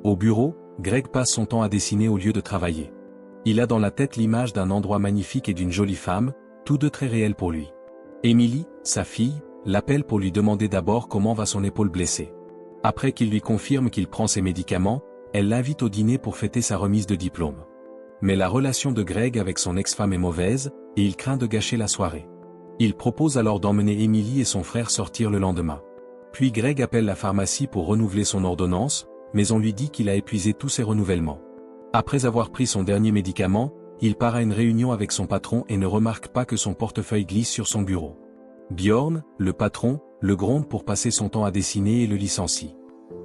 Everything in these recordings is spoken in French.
Au bureau, Greg passe son temps à dessiner au lieu de travailler. Il a dans la tête l'image d'un endroit magnifique et d'une jolie femme, tous deux très réels pour lui. Emily, sa fille, l'appelle pour lui demander d'abord comment va son épaule blessée. Après qu'il lui confirme qu'il prend ses médicaments, elle l'invite au dîner pour fêter sa remise de diplôme. Mais la relation de Greg avec son ex-femme est mauvaise, et il craint de gâcher la soirée. Il propose alors d'emmener Emily et son frère sortir le lendemain. Puis Greg appelle la pharmacie pour renouveler son ordonnance, mais on lui dit qu'il a épuisé tous ses renouvellements. Après avoir pris son dernier médicament, il part à une réunion avec son patron et ne remarque pas que son portefeuille glisse sur son bureau. Bjorn, le patron, le gronde pour passer son temps à dessiner et le licencie.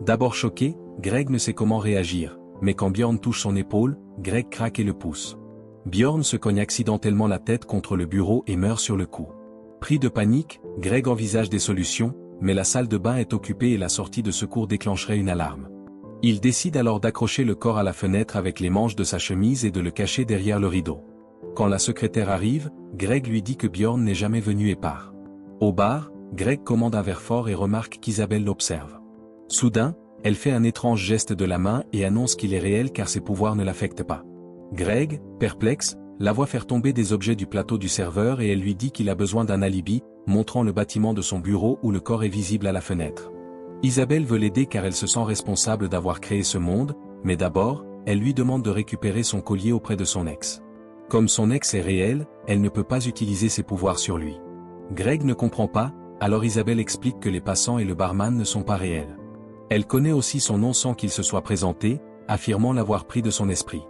D'abord choqué, Greg ne sait comment réagir, mais quand Bjorn touche son épaule, Greg craque et le pousse. Bjorn se cogne accidentellement la tête contre le bureau et meurt sur le coup. Pris de panique, Greg envisage des solutions, mais la salle de bain est occupée et la sortie de secours déclencherait une alarme. Il décide alors d'accrocher le corps à la fenêtre avec les manches de sa chemise et de le cacher derrière le rideau. Quand la secrétaire arrive, Greg lui dit que Bjorn n'est jamais venu et part. Au bar, Greg commande un verre fort et remarque qu'Isabelle l'observe. Soudain, elle fait un étrange geste de la main et annonce qu'il est réel car ses pouvoirs ne l'affectent pas. Greg, perplexe, la voit faire tomber des objets du plateau du serveur et elle lui dit qu'il a besoin d'un alibi, montrant le bâtiment de son bureau où le corps est visible à la fenêtre. Isabelle veut l'aider car elle se sent responsable d'avoir créé ce monde, mais d'abord, elle lui demande de récupérer son collier auprès de son ex. Comme son ex est réel, elle ne peut pas utiliser ses pouvoirs sur lui. Greg ne comprend pas, alors Isabelle explique que les passants et le barman ne sont pas réels. Elle connaît aussi son nom sans qu'il se soit présenté, affirmant l'avoir pris de son esprit.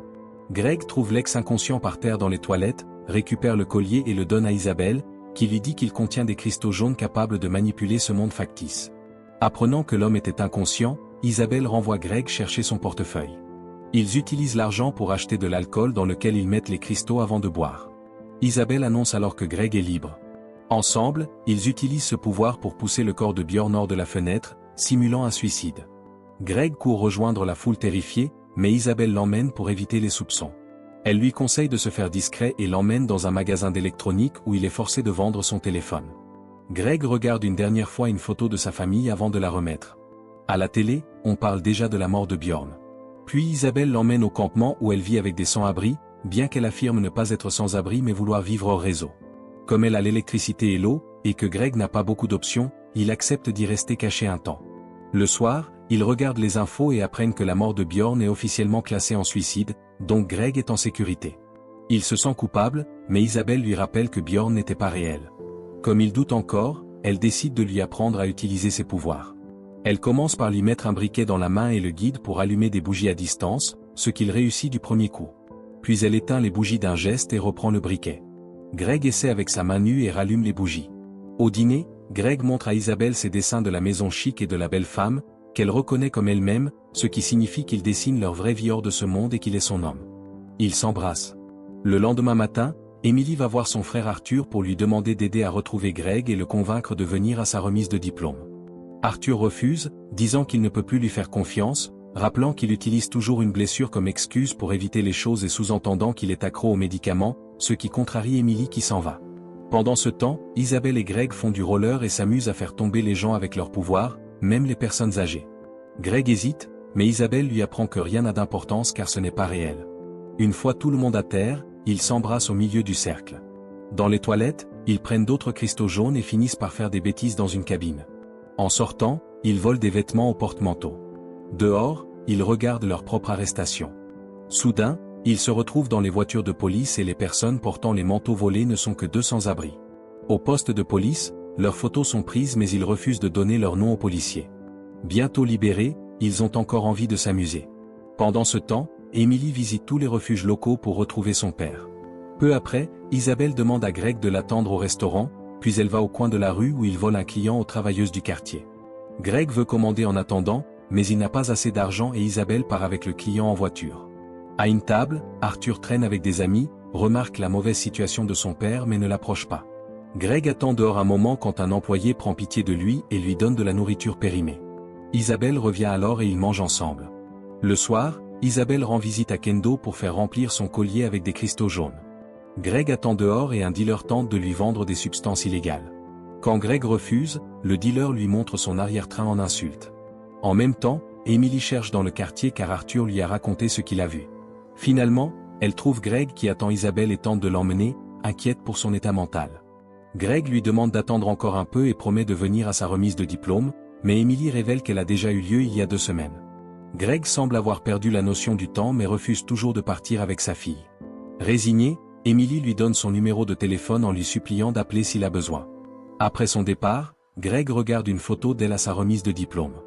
Greg trouve l'ex inconscient par terre dans les toilettes, récupère le collier et le donne à Isabelle, qui lui dit qu'il contient des cristaux jaunes capables de manipuler ce monde factice. Apprenant que l'homme était inconscient, Isabelle renvoie Greg chercher son portefeuille. Ils utilisent l'argent pour acheter de l'alcool dans lequel ils mettent les cristaux avant de boire. Isabelle annonce alors que Greg est libre. Ensemble, ils utilisent ce pouvoir pour pousser le corps de Bjorn hors de la fenêtre, simulant un suicide. Greg court rejoindre la foule terrifiée, mais Isabelle l'emmène pour éviter les soupçons. Elle lui conseille de se faire discret et l'emmène dans un magasin d'électronique où il est forcé de vendre son téléphone. Greg regarde une dernière fois une photo de sa famille avant de la remettre. À la télé, on parle déjà de la mort de Bjorn. Puis Isabelle l'emmène au campement où elle vit avec des sans-abri, bien qu'elle affirme ne pas être sans-abri mais vouloir vivre hors réseau. Comme elle a l'électricité et l'eau, et que Greg n'a pas beaucoup d'options, il accepte d'y rester caché un temps. Le soir, ils regardent les infos et apprennent que la mort de Bjorn est officiellement classée en suicide, donc Greg est en sécurité. Il se sent coupable, mais Isabelle lui rappelle que Bjorn n'était pas réel. Comme il doute encore, elle décide de lui apprendre à utiliser ses pouvoirs. Elle commence par lui mettre un briquet dans la main et le guide pour allumer des bougies à distance, ce qu'il réussit du premier coup. Puis elle éteint les bougies d'un geste et reprend le briquet. Greg essaie avec sa main nue et rallume les bougies. Au dîner, Greg montre à Isabelle ses dessins de la maison chic et de la belle femme, qu'elle reconnaît comme elle-même, ce qui signifie qu'il dessine leur vraie vie hors de ce monde et qu'il est son homme. Ils s'embrassent. Le lendemain matin, Emily va voir son frère Arthur pour lui demander d'aider à retrouver Greg et le convaincre de venir à sa remise de diplôme. Arthur refuse, disant qu'il ne peut plus lui faire confiance, rappelant qu'il utilise toujours une blessure comme excuse pour éviter les choses et sous-entendant qu'il est accro aux médicaments, ce qui contrarie Emily qui s'en va. Pendant ce temps, Isabelle et Greg font du roller et s'amusent à faire tomber les gens avec leurs pouvoirs, même les personnes âgées. Greg hésite, mais Isabelle lui apprend que rien n'a d'importance car ce n'est pas réel. Une fois tout le monde à terre, ils s'embrassent au milieu du cercle. Dans les toilettes, ils prennent d'autres cristaux jaunes et finissent par faire des bêtises dans une cabine. En sortant, ils volent des vêtements au porte-manteau. Dehors, ils regardent leur propre arrestation. Soudain, ils se retrouvent dans les voitures de police et les personnes portant les manteaux volés ne sont que deux sans-abri. Au poste de police, leurs photos sont prises mais ils refusent de donner leur nom aux policiers. Bientôt libérés, ils ont encore envie de s'amuser. Pendant ce temps, Emily visite tous les refuges locaux pour retrouver son père. Peu après, Isabelle demande à Greg de l'attendre au restaurant, puis elle va au coin de la rue où il vole un client aux travailleuses du quartier. Greg veut commander en attendant, mais il n'a pas assez d'argent et Isabelle part avec le client en voiture. À une table, Arthur traîne avec des amis, remarque la mauvaise situation de son père mais ne l'approche pas. Greg attend dehors un moment quand un employé prend pitié de lui et lui donne de la nourriture périmée. Isabelle revient alors et ils mangent ensemble. Le soir, Isabelle rend visite à Kendo pour faire remplir son collier avec des cristaux jaunes. Greg attend dehors et un dealer tente de lui vendre des substances illégales. Quand Greg refuse, le dealer lui montre son arrière-train en insulte. En même temps, Emily cherche dans le quartier car Arthur lui a raconté ce qu'il a vu. Finalement, elle trouve Greg qui attend Isabelle et tente de l'emmener, inquiète pour son état mental. Greg lui demande d'attendre encore un peu et promet de venir à sa remise de diplôme, mais Emily révèle qu'elle a déjà eu lieu il y a 2 semaines. Greg semble avoir perdu la notion du temps mais refuse toujours de partir avec sa fille. Résignée, Emily lui donne son numéro de téléphone en lui suppliant d'appeler s'il a besoin. Après son départ, Greg regarde une photo d'elle à sa remise de diplôme.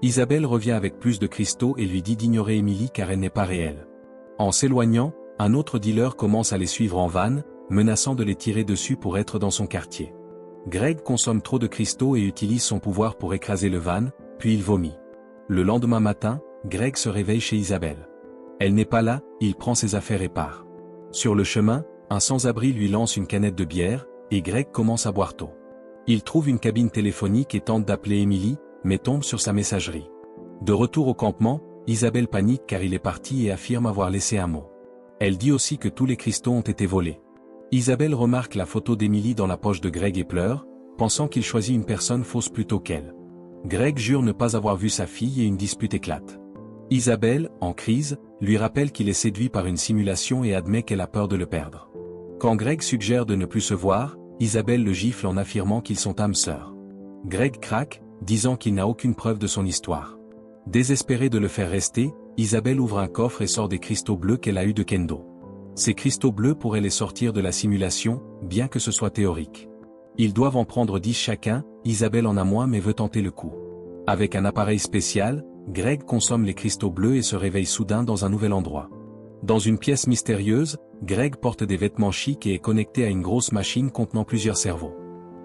Isabelle revient avec plus de cristaux et lui dit d'ignorer Emily car elle n'est pas réelle. En s'éloignant, un autre dealer commence à les suivre en van, menaçant de les tirer dessus pour être dans son quartier. Greg consomme trop de cristaux et utilise son pouvoir pour écraser le van, puis il vomit. Le lendemain matin, Greg se réveille chez Isabelle. Elle n'est pas là, il prend ses affaires et part. Sur le chemin, un sans-abri lui lance une canette de bière, et Greg commence à boire tôt. Il trouve une cabine téléphonique et tente d'appeler Emily, mais tombe sur sa messagerie. De retour au campement, Isabelle panique car il est parti et affirme avoir laissé un mot. Elle dit aussi que tous les cristaux ont été volés. Isabelle remarque la photo d'Emily dans la poche de Greg et pleure, pensant qu'il choisit une personne fausse plutôt qu'elle. Greg jure ne pas avoir vu sa fille et une dispute éclate. Isabelle, en crise, lui rappelle qu'il est séduit par une simulation et admet qu'elle a peur de le perdre. Quand Greg suggère de ne plus se voir, Isabelle le gifle en affirmant qu'ils sont âmes sœurs. Greg craque, disant qu'il n'a aucune preuve de son histoire. Désespérée de le faire rester, Isabelle ouvre un coffre et sort des cristaux bleus qu'elle a eus de Kendo. Ces cristaux bleus pourraient les sortir de la simulation, bien que ce soit théorique. Ils doivent en prendre 10 chacun, Isabelle en a moins mais veut tenter le coup. Avec un appareil spécial, Greg consomme les cristaux bleus et se réveille soudain dans un nouvel endroit. Dans une pièce mystérieuse, Greg porte des vêtements chics et est connecté à une grosse machine contenant plusieurs cerveaux.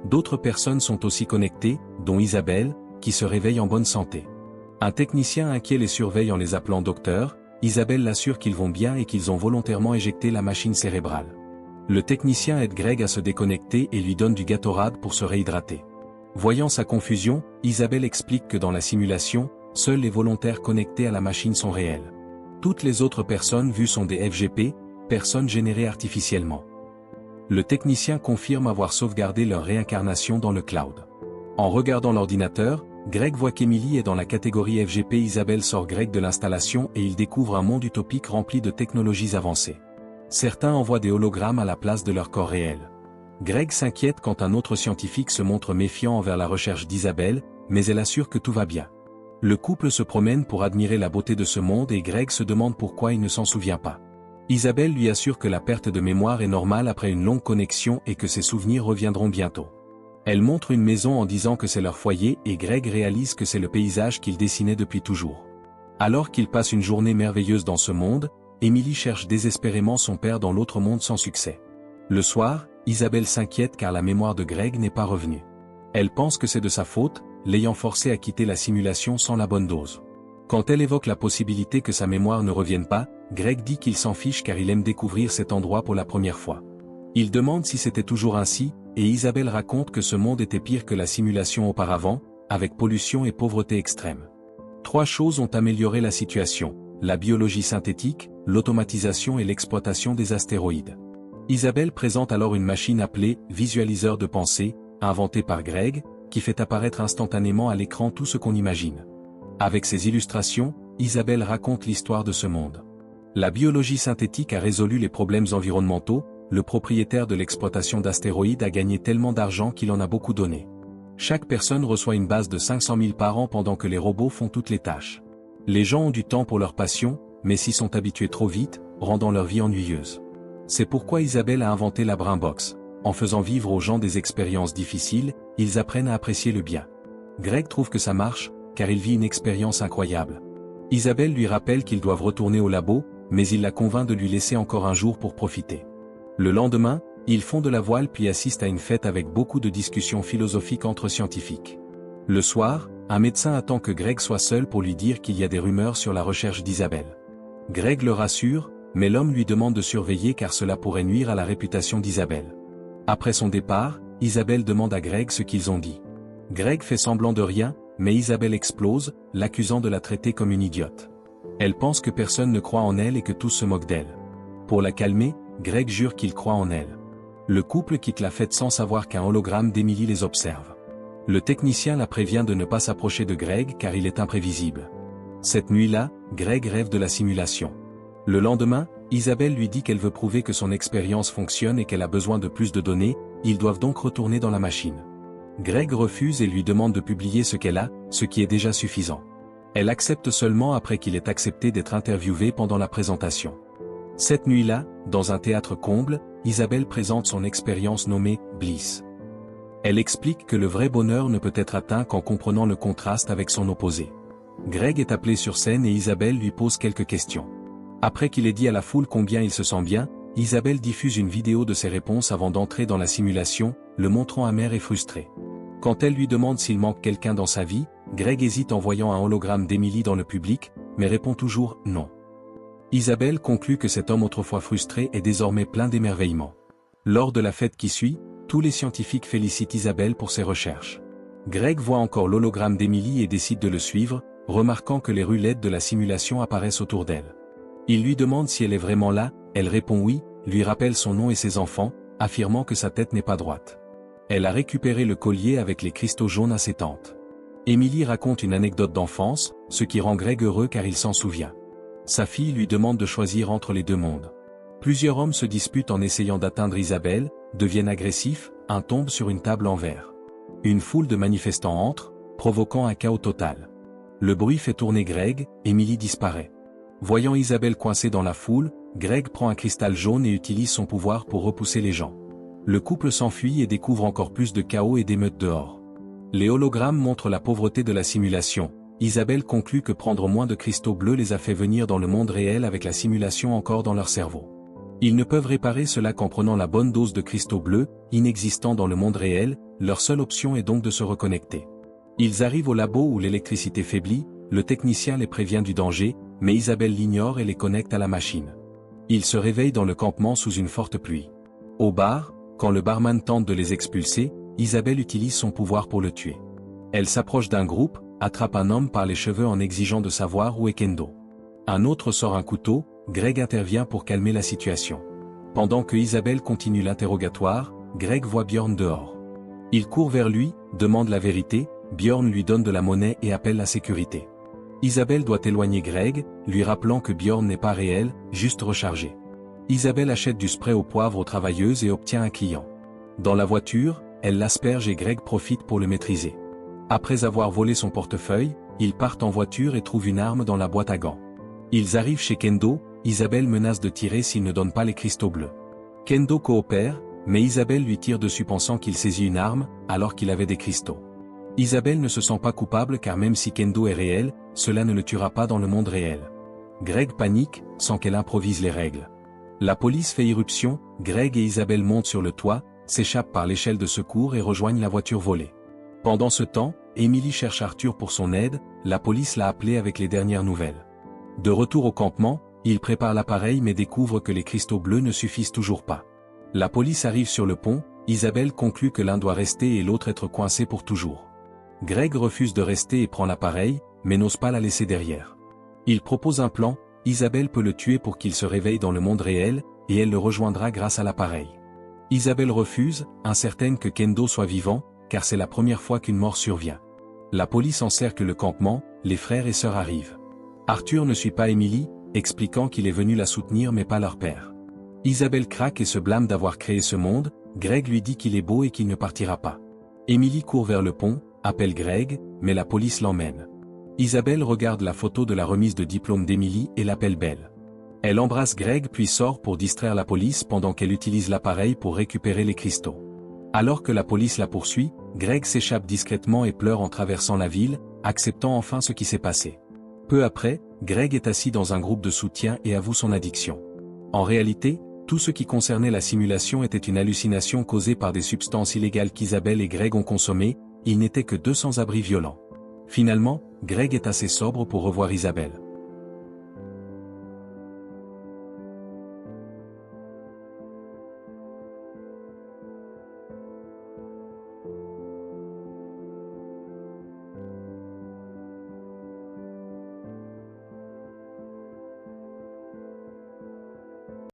D'autres personnes sont aussi connectées, dont Isabelle, qui se réveille en bonne santé. Un technicien inquiet les surveille en les appelant docteur, Isabelle l'assure qu'ils vont bien et qu'ils ont volontairement éjecté la machine cérébrale. Le technicien aide Greg à se déconnecter et lui donne du Gatorade pour se réhydrater. Voyant sa confusion, Isabelle explique que dans la simulation, seuls les volontaires connectés à la machine sont réels. Toutes les autres personnes vues sont des FGP, personnes générées artificiellement. Le technicien confirme avoir sauvegardé leur réincarnation dans le cloud. En regardant l'ordinateur, Greg voit qu'Emily est dans la catégorie FGP. Isabelle sort Greg de l'installation et il découvre un monde utopique rempli de technologies avancées. Certains envoient des hologrammes à la place de leur corps réel. Greg s'inquiète quand un autre scientifique se montre méfiant envers la recherche d'Isabelle, mais elle assure que tout va bien. Le couple se promène pour admirer la beauté de ce monde et Greg se demande pourquoi il ne s'en souvient pas. Isabelle lui assure que la perte de mémoire est normale après une longue connexion et que ses souvenirs reviendront bientôt. Elle montre une maison en disant que c'est leur foyer et Greg réalise que c'est le paysage qu'il dessinait depuis toujours. Alors qu'il passe une journée merveilleuse dans ce monde, Emily cherche désespérément son père dans l'autre monde sans succès. Le soir, Isabelle s'inquiète car la mémoire de Greg n'est pas revenue. Elle pense que c'est de sa faute, l'ayant forcé à quitter la simulation sans la bonne dose. Quand elle évoque la possibilité que sa mémoire ne revienne pas, Greg dit qu'il s'en fiche car il aime découvrir cet endroit pour la première fois. Il demande si c'était toujours ainsi, et Isabelle raconte que ce monde était pire que la simulation auparavant, avec pollution et pauvreté extrême. 3 choses ont amélioré la situation: la biologie synthétique, l'automatisation et l'exploitation des astéroïdes. Isabelle présente alors une machine appelée « visualiseur de pensée », inventée par Greg, qui fait apparaître instantanément à l'écran tout ce qu'on imagine. Avec ses illustrations, Isabelle raconte l'histoire de ce monde. La biologie synthétique a résolu les problèmes environnementaux, le propriétaire de l'exploitation d'astéroïdes a gagné tellement d'argent qu'il en a beaucoup donné. Chaque personne reçoit une base de 500 000 par an pendant que les robots font toutes les tâches. Les gens ont du temps pour leur passion, mais s'y sont habitués trop vite, rendant leur vie ennuyeuse. C'est pourquoi Isabelle a inventé la Brainbox. En faisant vivre aux gens des expériences difficiles, ils apprennent à apprécier le bien. Greg trouve que ça marche, car il vit une expérience incroyable. Isabelle lui rappelle qu'ils doivent retourner au labo, mais il la convainc de lui laisser encore un jour pour profiter. Le lendemain, ils font de la voile puis assistent à une fête avec beaucoup de discussions philosophiques entre scientifiques. Le soir, un médecin attend que Greg soit seul pour lui dire qu'il y a des rumeurs sur la recherche d'Isabelle. Greg le rassure, mais l'homme lui demande de surveiller car cela pourrait nuire à la réputation d'Isabelle. Après son départ, Isabelle demande à Greg ce qu'ils ont dit. Greg fait semblant de rien, mais Isabelle explose, l'accusant de la traiter comme une idiote. Elle pense que personne ne croit en elle et que tous se moquent d'elle. Pour la calmer, Greg jure qu'il croit en elle. Le couple quitte la fête sans savoir qu'un hologramme d'Emily les observe. Le technicien la prévient de ne pas s'approcher de Greg car il est imprévisible. Cette nuit-là, Greg rêve de la simulation. Le lendemain, Isabelle lui dit qu'elle veut prouver que son expérience fonctionne et qu'elle a besoin de plus de données, ils doivent donc retourner dans la machine. Greg refuse et lui demande de publier ce qu'elle a, ce qui est déjà suffisant. Elle accepte seulement après qu'il ait accepté d'être interviewé pendant la présentation. Cette nuit-là, dans un théâtre comble, Isabelle présente son expérience nommée « Bliss ». Elle explique que le vrai bonheur ne peut être atteint qu'en comprenant le contraste avec son opposé. Greg est appelé sur scène et Isabelle lui pose quelques questions. Après qu'il ait dit à la foule combien il se sent bien, Isabelle diffuse une vidéo de ses réponses avant d'entrer dans la simulation, le montrant amer et frustré. Quand elle lui demande s'il manque quelqu'un dans sa vie, Greg hésite en voyant un hologramme d'Emily dans le public, mais répond toujours « non ». Isabelle conclut que cet homme autrefois frustré est désormais plein d'émerveillement. Lors de la fête qui suit, tous les scientifiques félicitent Isabelle pour ses recherches. Greg voit encore l'hologramme d'Emily et décide de le suivre, remarquant que les roulettes de la simulation apparaissent autour d'elle. Il lui demande si elle est vraiment là, elle répond oui, lui rappelle son nom et ses enfants, affirmant que sa tête n'est pas droite. Elle a récupéré le collier avec les cristaux jaunes à ses tantes. Emily raconte une anecdote d'enfance, ce qui rend Greg heureux car il s'en souvient. Sa fille lui demande de choisir entre les deux mondes. Plusieurs hommes se disputent en essayant d'atteindre Isabelle, deviennent agressifs, un tombe sur une table en verre. Une foule de manifestants entre, provoquant un chaos total. Le bruit fait tourner Greg, Emily disparaît. Voyant Isabelle coincée dans la foule, Greg prend un cristal jaune et utilise son pouvoir pour repousser les gens. Le couple s'enfuit et découvre encore plus de chaos et d'émeutes dehors. Les hologrammes montrent la pauvreté de la simulation. Isabelle conclut que prendre moins de cristaux bleus les a fait venir dans le monde réel avec la simulation encore dans leur cerveau. Ils ne peuvent réparer cela qu'en prenant la bonne dose de cristaux bleus, inexistants dans le monde réel, leur seule option est donc de se reconnecter. Ils arrivent au labo où l'électricité faiblit, le technicien les prévient du danger, mais Isabelle l'ignore et les connecte à la machine. Ils se réveillent dans le campement sous une forte pluie. Au bar, quand le barman tente de les expulser, Isabelle utilise son pouvoir pour le tuer. Elle s'approche d'un groupe, attrape un homme par les cheveux en exigeant de savoir où est Kendo. Un autre sort un couteau, Greg intervient pour calmer la situation. Pendant que Isabelle continue l'interrogatoire, Greg voit Bjorn dehors. Il court vers lui, demande la vérité, Bjorn lui donne de la monnaie et appelle la sécurité. Isabelle doit éloigner Greg, lui rappelant que Bjorn n'est pas réel, juste rechargé. Isabelle achète du spray au poivre aux travailleuses et obtient un client. Dans la voiture, elle l'asperge et Greg profite pour le maîtriser. Après avoir volé son portefeuille, ils partent en voiture et trouvent une arme dans la boîte à gants. Ils arrivent chez Kendo, Isabelle menace de tirer s'il ne donne pas les cristaux bleus. Kendo coopère, mais Isabelle lui tire dessus pensant qu'il saisit une arme, alors qu'il avait des cristaux. Isabelle ne se sent pas coupable car même si Kendo est réel, cela ne le tuera pas dans le monde réel. Greg panique, sans qu'elle improvise les règles. La police fait irruption, Greg et Isabelle montent sur le toit, s'échappent par l'échelle de secours et rejoignent la voiture volée. Pendant ce temps, Emily cherche Arthur pour son aide, la police l'a appelé avec les dernières nouvelles. De retour au campement, il prépare l'appareil mais découvre que les cristaux bleus ne suffisent toujours pas. La police arrive sur le pont, Isabelle conclut que l'un doit rester et l'autre être coincé pour toujours. Greg refuse de rester et prend l'appareil, mais n'ose pas la laisser derrière. Il propose un plan, Isabelle peut le tuer pour qu'il se réveille dans le monde réel, et elle le rejoindra grâce à l'appareil. Isabelle refuse, incertaine que Kendo soit vivant, car c'est la première fois qu'une mort survient. La police encercle le campement, les frères et sœurs arrivent. Arthur ne suit pas Emily, expliquant qu'il est venu la soutenir mais pas leur père. Isabelle craque et se blâme d'avoir créé ce monde, Greg lui dit qu'il est beau et qu'il ne partira pas. Emily court vers le pont, appelle Greg, mais la police l'emmène. Isabelle regarde la photo de la remise de diplôme d'Emily et l'appelle belle. Elle embrasse Greg puis sort pour distraire la police pendant qu'elle utilise l'appareil pour récupérer les cristaux. Alors que la police la poursuit, Greg s'échappe discrètement et pleure en traversant la ville, acceptant enfin ce qui s'est passé. Peu après, Greg est assis dans un groupe de soutien et avoue son addiction. En réalité, tout ce qui concernait la simulation était une hallucination causée par des substances illégales qu'Isabelle et Greg ont consommées, ils n'étaient que deux sans-abri violents. Finalement, Greg est assez sobre pour revoir Isabelle.